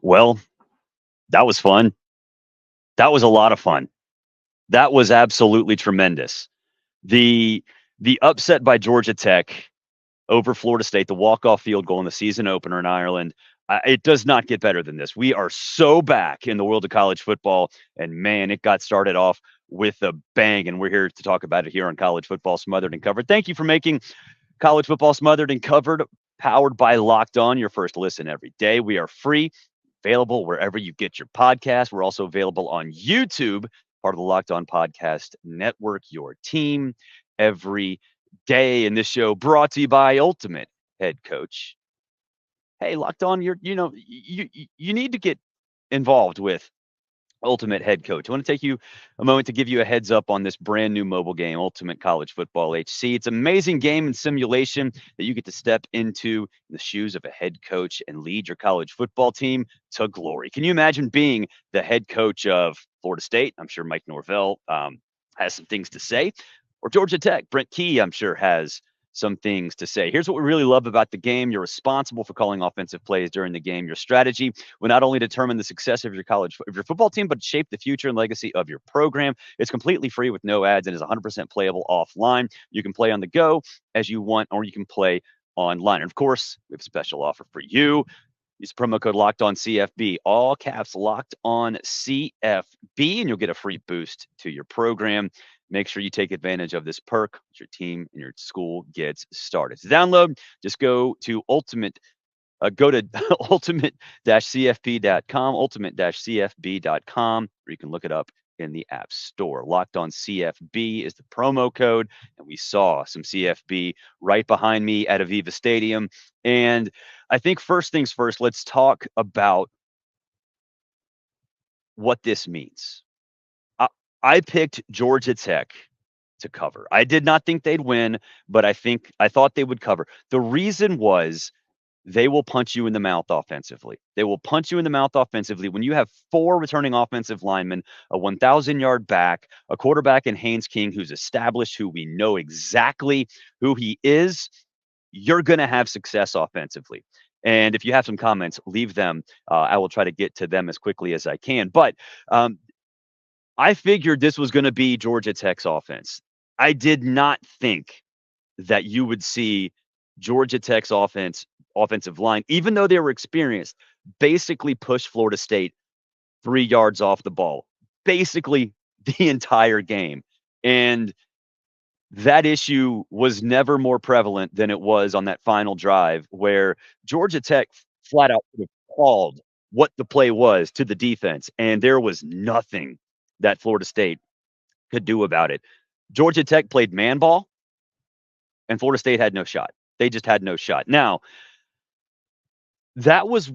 Well, that was fun. That was a lot of fun. That was absolutely tremendous. The the upset by Georgia Tech over Florida State, the walk-off field goal in the season opener in Ireland, it does not get better than this. We are so back in the world of college football, and man, it got started off with a bang, and we're here to talk about it here on College Football Smothered and Covered. Thank you for making College Football Smothered and Covered, powered by Locked On, your first listen every day. We are free, available wherever you get your podcast. We're also available on YouTube, part of the Locked On Podcast Network, your team every day. And this show brought to you by Ultimate Head Coach. Hey, Locked On, you need to get involved with Ultimate Head Coach. I want to take you a moment to give you a heads up on this brand new mobile game, Ultimate College Football HC. It's an amazing game and simulation that you get to step into the shoes of a head coach and lead your college football team to glory. Can you imagine being the head coach of Florida State? I'm sure Mike Norvell has some things to say. Or Georgia Tech. Brent Key, I'm sure, has some things to say. Here's what we really love about the game. You're responsible for calling offensive plays during the game. Your strategy will not only determine the success of your football team, but shape the future and legacy of your program. It's completely free with no ads and is 100% playable offline. You can play on the go as you want, or you can play online. And of course, we have a special offer for you. Use promo code Locked On CFB, all caps Locked On CFB, and you'll get a free boost to your program. Make sure you take advantage of this perk as your team and your school gets started. To download, just go to ultimate-cfp.com, ultimate-cfb.com, or you can look it up in the App Store. Locked On CFB is the promo code, and we saw some CFB right behind me at Aviva Stadium. And I think first things first, let's talk about what this means. I picked Georgia Tech to cover. I did not think they'd win, but I thought they would cover. The reason was they will punch you in the mouth offensively. They will punch you in the mouth offensively when you have 4 returning offensive linemen, a 1,000-yard back, a quarterback in Haynes King who's established, who we know exactly who he is. You're going to have success offensively. And if you have some comments, leave them. I will try to get to them as quickly as I can. But I figured this was going to be Georgia Tech's offense. I did not think that you would see Georgia Tech's offensive line, even though they were experienced, basically push Florida State 3 yards off the ball, basically the entire game. And that issue was never more prevalent than it was on that final drive where Georgia Tech flat out called what the play was to the defense, and there was nothing that Florida State could do about it. Georgia Tech played man ball, and Florida State had no shot. They just had no shot. Now, that was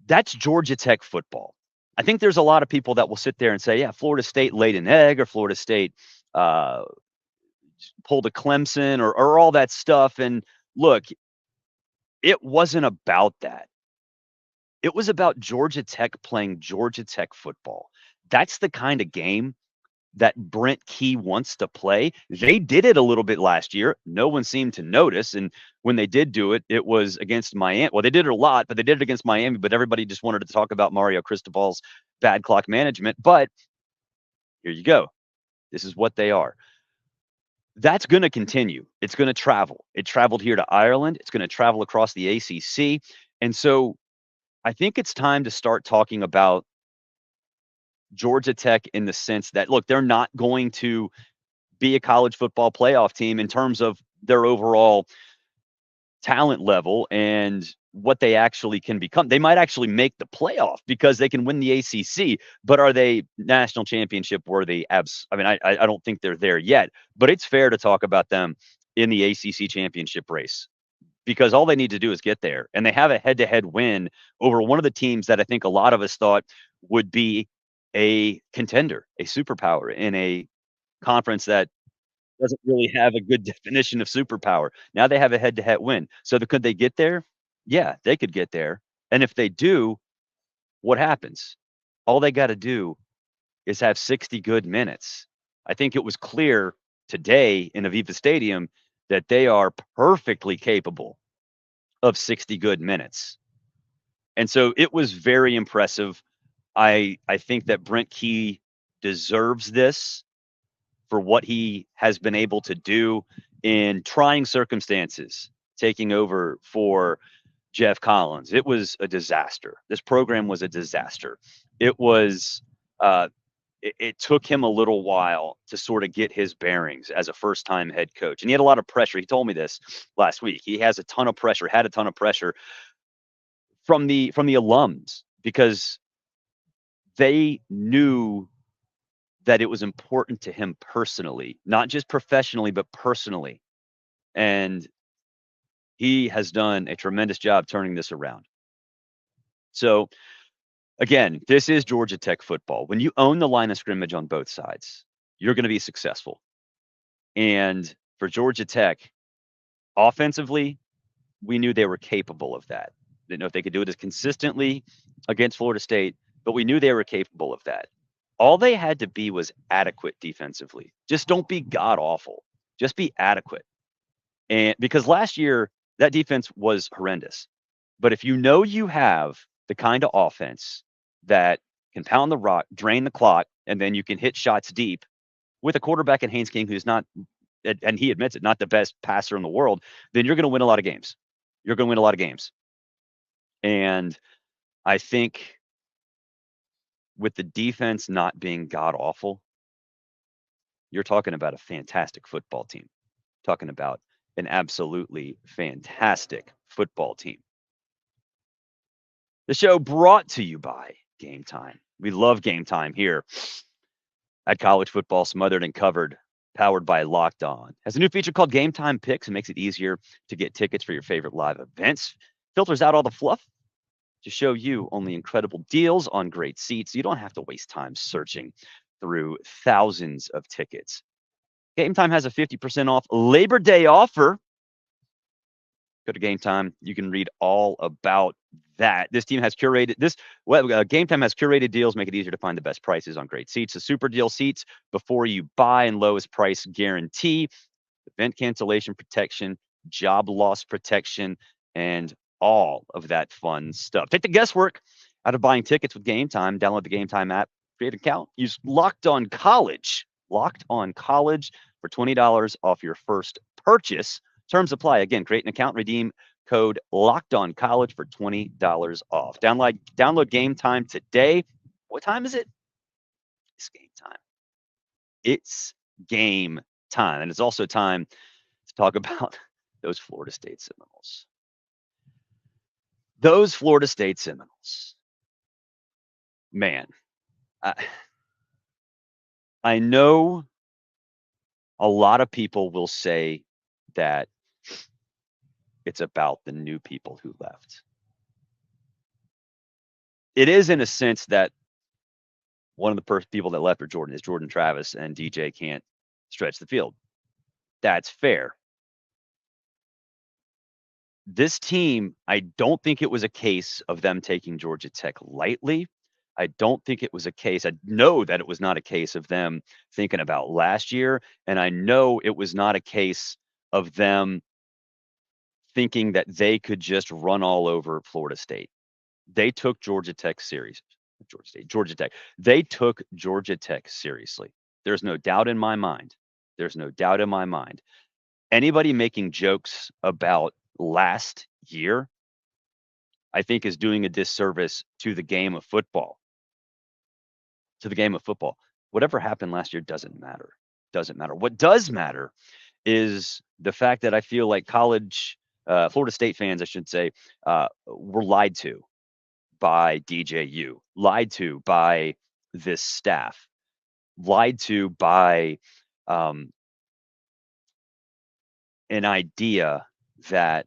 that's Georgia Tech football. I think there's a lot of people that will sit there and say, yeah, Florida State laid an egg, or Florida State pulled a Clemson, or all that stuff. And look, it wasn't about that. It was about Georgia Tech playing Georgia Tech football. That's the kind of game that Brent Key wants to play. They did it a little bit last year. No one seemed to notice. And when they did do it, it was against Miami. Well, they did it a lot, but they did it against Miami. But everybody just wanted to talk about Mario Cristobal's bad clock management. But here you go. This is what they are. That's going to continue. It's going to travel. It traveled here to Ireland. It's going to travel across the ACC. And so I think it's time to start talking about Georgia Tech in the sense that, look, they're not going to be a college football playoff team in terms of their overall talent level and what they actually can become. They might actually make the playoff because they can win the ACC, but are they national championship worthy? I don't think they're there yet, but it's fair to talk about them in the ACC championship race because all they need to do is get there. And they have a head-to-head win over one of the teams that I think a lot of us thought would be a contender, a superpower in a conference that doesn't really have a good definition of superpower. Now they have a head-to-head win. So could they get there? Yeah, they could get there. And if they do, what happens? All they got to do is have 60 good minutes. I think it was clear today in Aviva Stadium that they are perfectly capable of 60 good minutes. And so it was very impressive. I think that Brent Key deserves this for what he has been able to do in trying circumstances, taking over for Jeff Collins. It was a disaster. This program was a disaster. It was it took him a little while to sort of get his bearings as a first-time head coach. And he had a lot of pressure. He told me this last week. He has a ton of pressure, had a ton of pressure from the alums because they knew that it was important to him personally, not just professionally, but personally. And he has done a tremendous job turning this around. So again, this is Georgia Tech football. When you own the line of scrimmage on both sides, you're going to be successful. And for Georgia Tech, offensively, we knew they were capable of that. Didn't know if they could do it as consistently against Florida State, but we knew they were capable of that. All they had to be was adequate defensively. Just don't be god awful. Just be adequate. And because last year that defense was horrendous. But if you know you have the kind of offense that can pound the rock, drain the clock, and then you can hit shots deep with a quarterback in Haynes King who's not, and he admits it, not the best passer in the world, then you're going to win a lot of games. You're going to win a lot of games. And I think with the defense not being god awful, you're talking about a fantastic football team. Talking about an absolutely fantastic football team. The show brought to you by Gametime. We love Gametime here at College Football Smothered and Covered, powered by Locked On. Has a new feature called Gametime Picks. It makes it easier to get tickets for your favorite live events. Filters out all the fluff to show you only incredible deals on great seats. You don't have to waste time searching through thousands of tickets. Gametime has a 50% off Labor Day offer. Go to Gametime. You can read all about that. This team has curated Gametime has curated deals, make it easier to find the best prices on great seats. The super deal seats before you buy and lowest price guarantee, event cancellation protection, job loss protection, and all of that fun stuff. Take the guesswork out of buying tickets with Gametime. Download the Gametime app, create an account, use Locked On College for $20 off your first purchase. Terms apply. Again, create an account, redeem code Locked On College for $20 off. Download Gametime today. What time is it? It's game time. It's game time. And it's also time to talk about those Florida State Seminoles. Those Florida State Seminoles. Man, I know a lot of people will say that it's about the new people who left. It is in a sense that one of the people that left are Jordan Travis, and DJ can't stretch the field. That's fair. This team, I don't think it was a case of them taking Georgia Tech lightly. I don't think it was a case. I know that it was not a case of them thinking about last year. And I know it was not a case of them thinking that they could just run all over Florida State. They took Georgia Tech seriously. Georgia Tech. They took Georgia Tech seriously. There's no doubt in my mind. Anybody making jokes about last year, I think, is doing a disservice to the game of football. Whatever happened last year doesn't matter. What does matter is the fact that I feel like Florida State fans, I should say, were lied to by DJ U, lied to by this staff, lied to by an idea that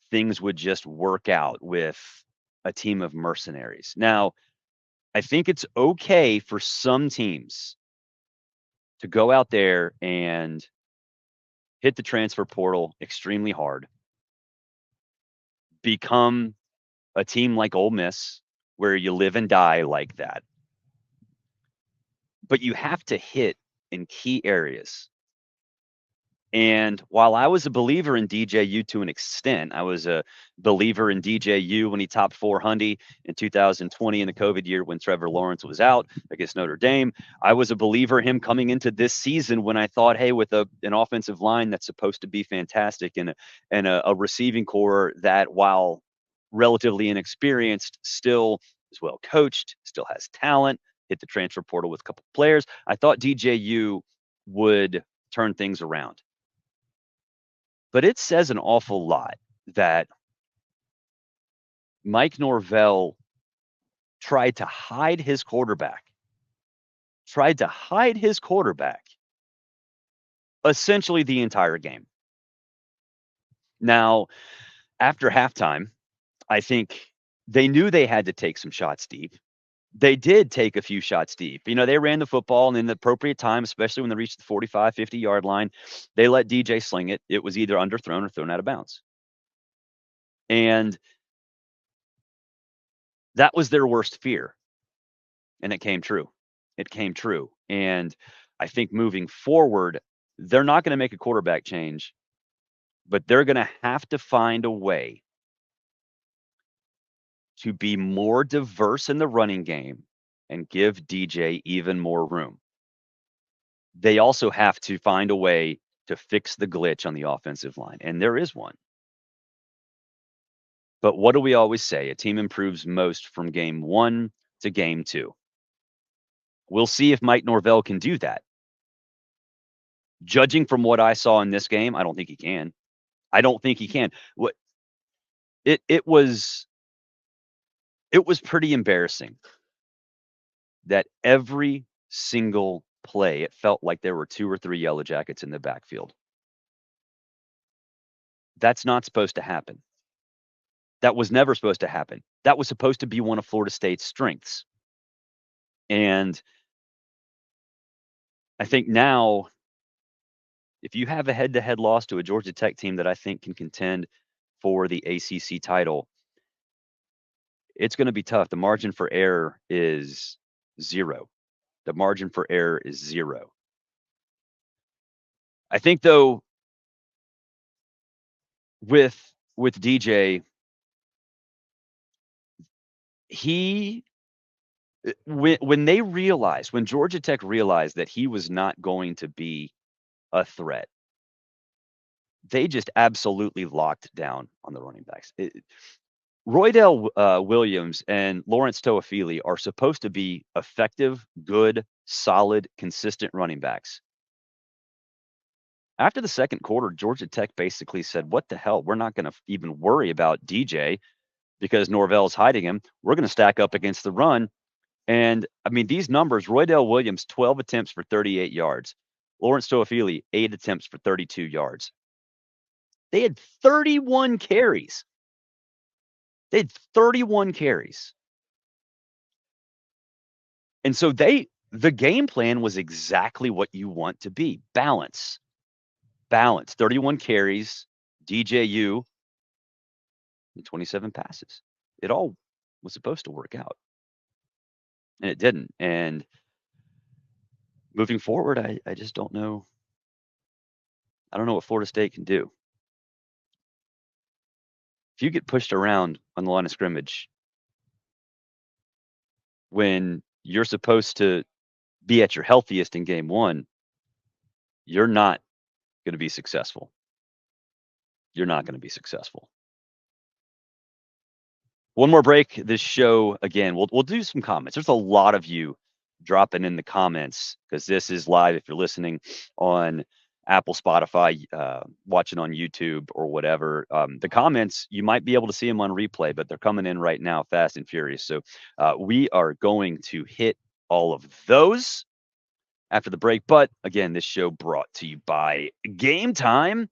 things would just work out with a team of mercenaries. Now, I think it's okay for some teams to go out there and hit the transfer portal extremely hard, become a team like Ole Miss, where you live and die like that. But you have to hit in key areas. And while I was a believer in DJU to an extent, I was a believer in DJU when he topped 400 in 2020 in the COVID year when Trevor Lawrence was out against Notre Dame. I was a believer in him coming into this season when I thought, hey, with an offensive line that's supposed to be fantastic and a receiving core that, while relatively inexperienced, still is well coached, still has talent, hit the transfer portal with a couple of players. I thought DJU would turn things around. But it says an awful lot that Mike Norvell tried to hide his quarterback, essentially the entire game. Now, after halftime, I think they knew they had to take some shots deep. They did take a few shots deep. They ran the football, and in the appropriate time, especially when they reached the 45, 50-yard line, they let DJ sling it. It was either underthrown or thrown out of bounds. And that was their worst fear. And it came true. And I think moving forward, they're not going to make a quarterback change, but they're going to have to find a way to be more diverse in the running game and give DJ even more room. They also have to find a way to fix the glitch on the offensive line, and there is one. But what do we always say? A team improves most from game 1 to game 2. We'll see if Mike Norvell can do that. Judging from what I saw in this game, I don't think he can. What it was pretty embarrassing that every single play, it felt like there were 2 or 3 Yellow Jackets in the backfield. That's not supposed to happen. That was never supposed to happen. That was supposed to be one of Florida State's strengths. And I think now, if you have a head-to-head loss to a Georgia Tech team that I think can contend for the ACC title, it's going to be tough. The margin for error is 0. I think, though, with DJ, when Georgia Tech realized that he was not going to be a threat, they just absolutely locked down on the running backs. Roydell Williams and Lawrence Toafili are supposed to be effective, good, solid, consistent running backs. After the second quarter, Georgia Tech basically said, what the hell? We're not going to even worry about DJ because Norvell's hiding him. We're going to stack up against the run. And, I mean, these numbers, Roydell Williams, 12 attempts for 38 yards. Lawrence Toafili, 8 attempts for 32 yards. They had 31 carries. And so the game plan was exactly what you want to be. Balance. 31 carries, DJU, and 27 passes. It all was supposed to work out. And it didn't. And moving forward, I just don't know. I don't know what Florida State can do. If you get pushed around on the line of scrimmage when you're supposed to be at your healthiest in game 1, you're not going to be successful. One more break. This show, again, we'll do some comments. There's a lot of you dropping in the comments because this is live. If you're listening on Apple, Spotify, watching on YouTube or whatever, the comments, you might be able to see them on replay, but they're coming in right now fast and furious. So we are going to hit all of those after the break. But again, this show brought to you by Gametime.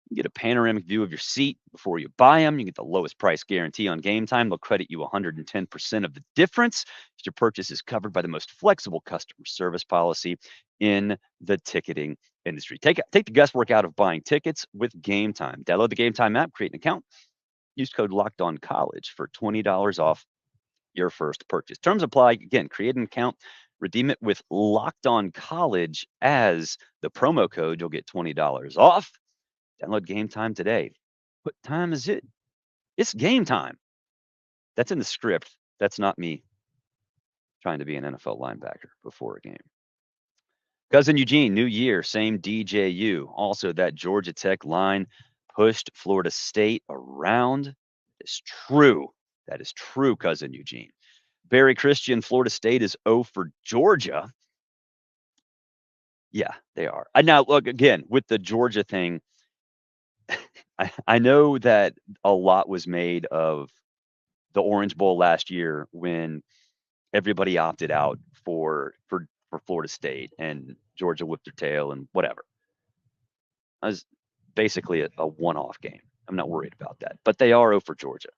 You get a panoramic view of your seat before you buy them. You get the lowest price guarantee on Gametime. They'll credit you 110% of the difference. Your purchase is covered by the most flexible customer service policy in the ticketing industry. Take the guesswork out of buying tickets with Gametime. Download the Gametime app, create an account, use code LOCKEDONCollege for $20 off your first purchase. Terms apply. Again, create an account, Redeem it with Locked On College as the promo code. You'll get $20 off. Download Game Time today. What time is it? It's game time. That's in the script. That's not me trying to be an NFL linebacker before a game. Cousin Eugene, new year, same DJU. Also, that Georgia Tech line pushed Florida State around. It's true. That is true, Cousin Eugene. Barry Christian, Florida State is 0 for Georgia. Yeah, they are. Now, look, again, with the Georgia thing, I know that a lot was made of the Orange Bowl last year when everybody opted out for Florida State and Georgia whipped their tail and whatever. It was basically a one-off game. I'm not worried about that. But they are 0 for Georgia.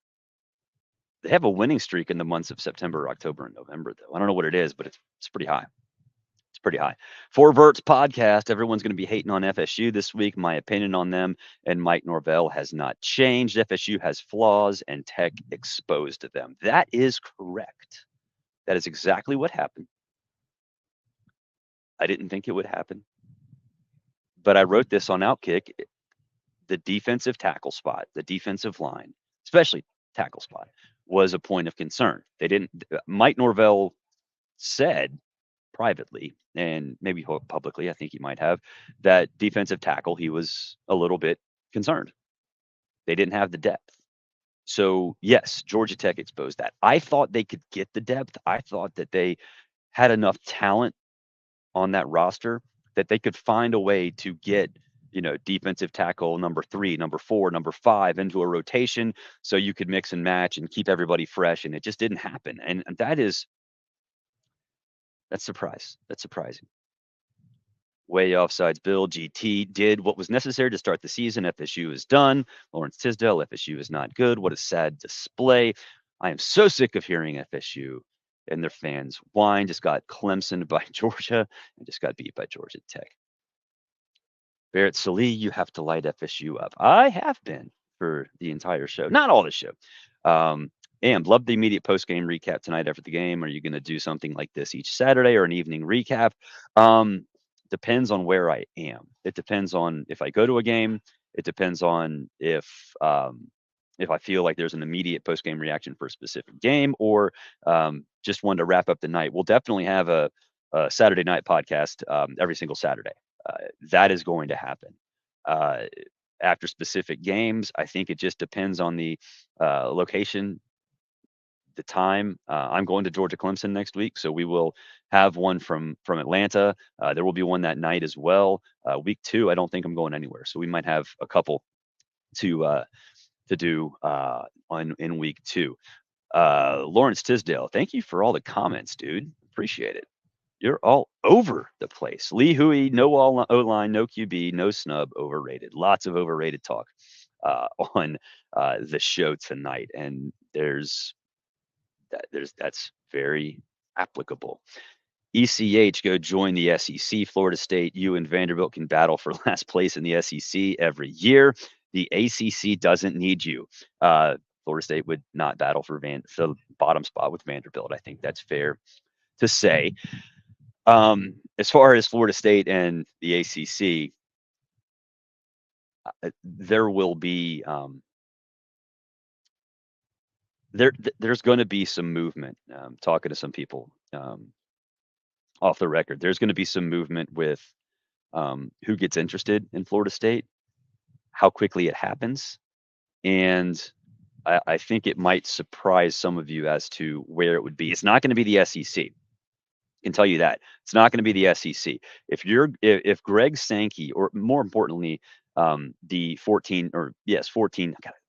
They have a winning streak in the months of September, October, and November, though. I don't know what it is, but it's pretty high. It's pretty high. For Vert's podcast, everyone's going to be hating on FSU this week. My opinion on them and Mike Norvell has not changed. FSU has flaws and Tech exposed them. That is correct. That is exactly what happened. I didn't think it would happen. But I wrote this on Outkick. The defensive tackle spot, the defensive line, especially tackle spot, was a point of concern. They didn't. Mike Norvell said privately and maybe publicly, I think he might have, that defensive tackle, he was a little bit concerned. They didn't have the depth. So, yes, Georgia Tech exposed that. I thought they could get the depth. I thought that they had enough talent on that roster that they could find a way to get, defensive tackle number 3, number 4, number 5 into a rotation so you could mix and match and keep everybody fresh. And it just didn't happen. And that's surprising. Way offsides Bill. GT did what was necessary to start the season. FSU is done. Lawrence Tisdale, FSU is not good. What a sad display. I am so sick of hearing FSU and their fans whine. Just got Clemson by Georgia and just got beat by Georgia Tech. Barrett Salee, you have to light FSU up. I have been for the entire show. Not all the show. And love the immediate post-game recap tonight after the game. Are you going to do something like this each Saturday or an evening recap? Depends on where I am. It depends on if I go to a game. It depends on if I feel like there's an immediate post-game reaction for a specific game or just one to wrap up the night. We'll definitely have a Saturday night podcast every single Saturday. That is going to happen. After specific games, I think it just depends on the location, the time. I'm going to Georgia Clemson next week, so we will have one from Atlanta. There will be one that night as well. Week 2, I don't think I'm going anywhere, so we might have a couple to do in week 2. Lawrence Tisdale, thank you for all the comments, dude. Appreciate it. You're all over the place. Lee Hui, no O-line, no QB, no snub, overrated. Lots of overrated talk on the show tonight, and that's very applicable. ECH, go join the SEC. Florida State, you and Vanderbilt can battle for last place in the SEC every year. The ACC doesn't need you. Florida State would not battle for the bottom spot with Vanderbilt. I think that's fair to say. As far as Florida State and the ACC, there will be there's going to be some movement. Talking to some people off the record, there's going to be some movement with who gets interested in Florida State, how quickly it happens, and I think it might surprise some of you as to where it would be. It's not going to be the SEC. Can tell you that it's not going to be the SEC. If Greg Sankey, or more importantly, the 14, God,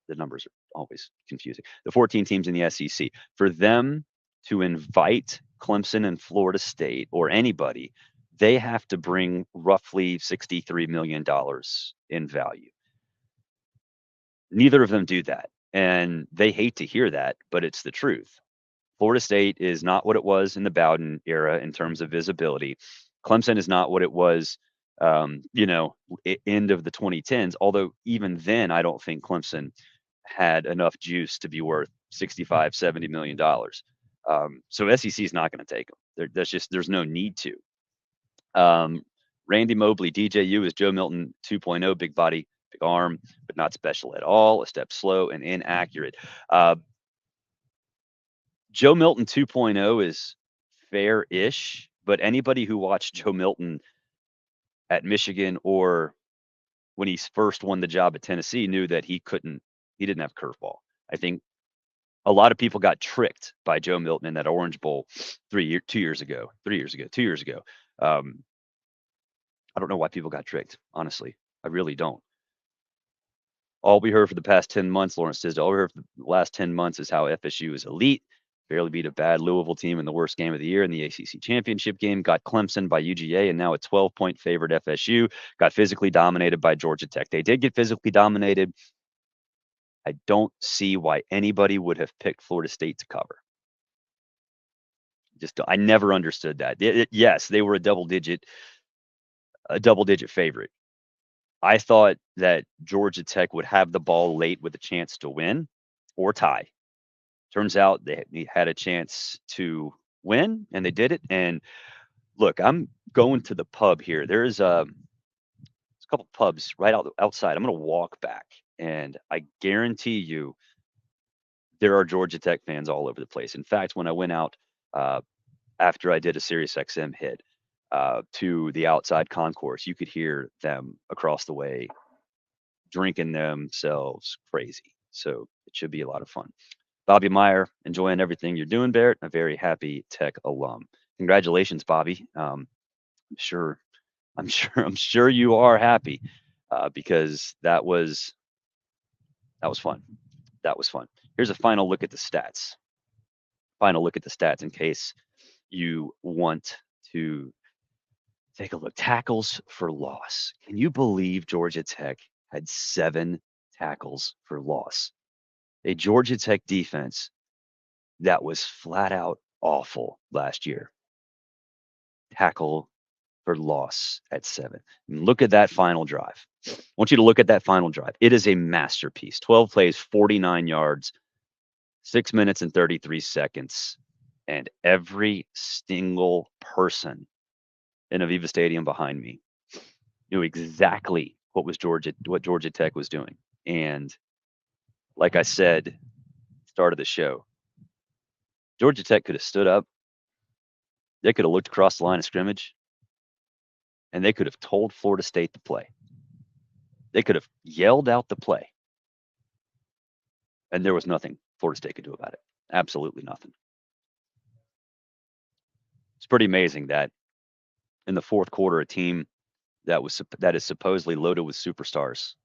the numbers are always confusing. The 14 teams in the SEC, for them to invite Clemson and Florida State or anybody, they have to bring roughly $63 million in value. Neither of them do that, and they hate to hear that, but it's the truth. Florida State is not what it was in the Bowden era in terms of visibility. Clemson is not what it was, end of the 2010s. Although even then, I don't think Clemson had enough juice to be worth $65, $70 million. So SEC is not going to take them. There's no need to. Randy Mobley, DJU is Joe Milton 2.0, big body, big arm, but not special at all. A step slow and inaccurate. Joe Milton 2.0 is fair-ish, but anybody who watched Joe Milton at Michigan or when he first won the job at Tennessee knew that he didn't have curveball. I think a lot of people got tricked by Joe Milton in that Orange Bowl 2 years ago. I don't know why people got tricked, honestly. I really don't. All we heard for the past 10 months, Lawrence says, all we heard for the last 10 months is how FSU is elite, barely beat a bad Louisville team in the worst game of the year in the ACC championship game, got Clemson by UGA, and now a 12-point favorite FSU, got physically dominated by Georgia Tech. They did get physically dominated. I don't see why anybody would have picked Florida State to cover. I never understood that. Yes, they were a double-digit favorite. I thought that Georgia Tech would have the ball late with a chance to win or tie. Turns out they had a chance to win, and they did it. And look, I'm going to the pub here. There's a couple pubs right outside. I'm going to walk back, and I guarantee you there are Georgia Tech fans all over the place. In fact, when I went out after I did a SiriusXM hit to the outside concourse, you could hear them across the way drinking themselves crazy. So it should be a lot of fun. Bobby Meyer, enjoying everything you're doing, Barrett. A very happy Tech alum. Congratulations, Bobby. I'm sure you are happy because that was fun. That was fun. Here's a final look at the stats. In case you want to take a look. Tackles for loss. Can you believe Georgia Tech had 7 tackles for loss? A Georgia Tech defense that was flat out awful last year. Tackle for loss at 7. And look at that final drive. I want you to look at that final drive. It is a masterpiece. 12 plays, 49 yards, 6 minutes and 33 seconds. And every single person in Aviva Stadium behind me knew exactly what Georgia Tech was doing. And like I said, start of the show, Georgia Tech could have stood up. They could have looked across the line of scrimmage, and they could have told Florida State to play. They could have yelled out the play, and there was nothing Florida State could do about it. Absolutely nothing. It's pretty amazing that in the fourth quarter, a team that is supposedly loaded with superstars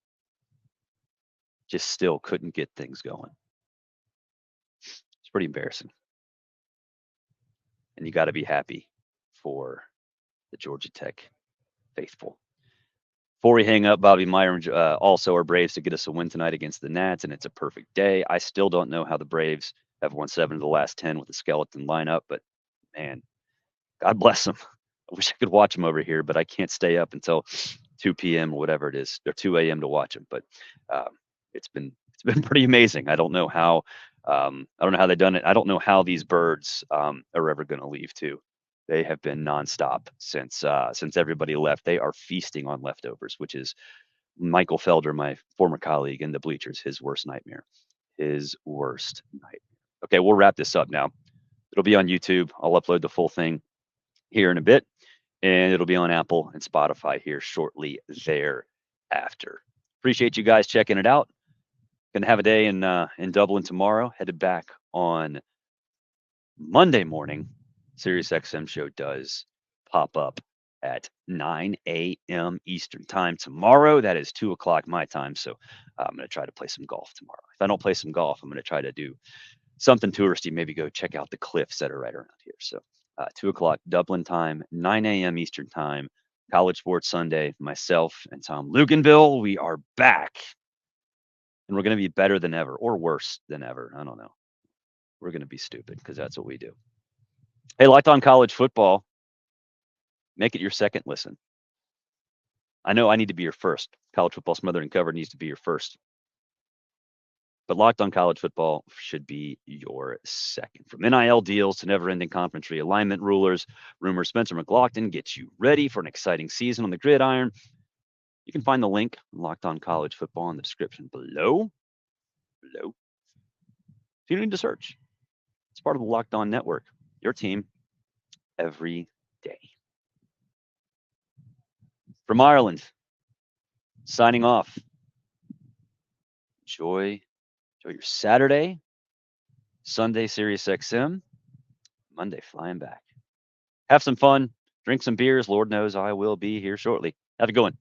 just still couldn't get things going. It's pretty embarrassing. And you got to be happy for the Georgia Tech faithful. Before we hang up, Bobby Meyer also our Braves to get us a win tonight against the Nats, and it's a perfect day. I still don't know how the Braves have won 7 of the last 10 with a skeleton lineup, but man, God bless them. I wish I could watch them over here, but I can't stay up until 2 p.m. or whatever it is, or 2 a.m. to watch them. But it's been pretty amazing. I don't know how they've done it. I don't know how these birds are ever going to leave too. They have been nonstop since everybody left. They are feasting on leftovers, which is Michael Felder, my former colleague in the bleachers, his worst nightmare. Okay, we'll wrap this up now. It'll be on YouTube. I'll upload the full thing here in a bit, and it'll be on Apple and Spotify here shortly thereafter. Appreciate you guys checking it out. Gonna have a day in Dublin tomorrow. Headed back on Monday morning. SiriusXM show does pop up at 9 a.m. Eastern time tomorrow. That is 2 o'clock my time. So I'm going to try to play some golf tomorrow. If I don't play some golf, I'm going to try to do something touristy. Maybe go check out the cliffs that are right around here. So 2 o'clock Dublin time, 9 a.m. Eastern time, College Sports Sunday. Myself and Tom Luganville, we are back. And we're going to be better than ever or worse than ever. I don't know. We're going to be stupid because that's what we do. Hey, Locked On College Football, make it your second listen. I know I need to be your first. College Football Smothered and Covered needs to be your first. But Locked On College Football should be your second. From NIL deals to never-ending conference realignment rulers, rumors, Spencer McLaughlin gets you ready for an exciting season on the gridiron. You can find the link, Locked On College Football, in the description below. You don't need to search. It's part of the Locked On Network. Your team every day. From Ireland, signing off. Enjoy your Saturday, Sunday, Sirius XM, Monday, flying back. Have some fun, drink some beers. Lord knows I will be here shortly. Have a good one.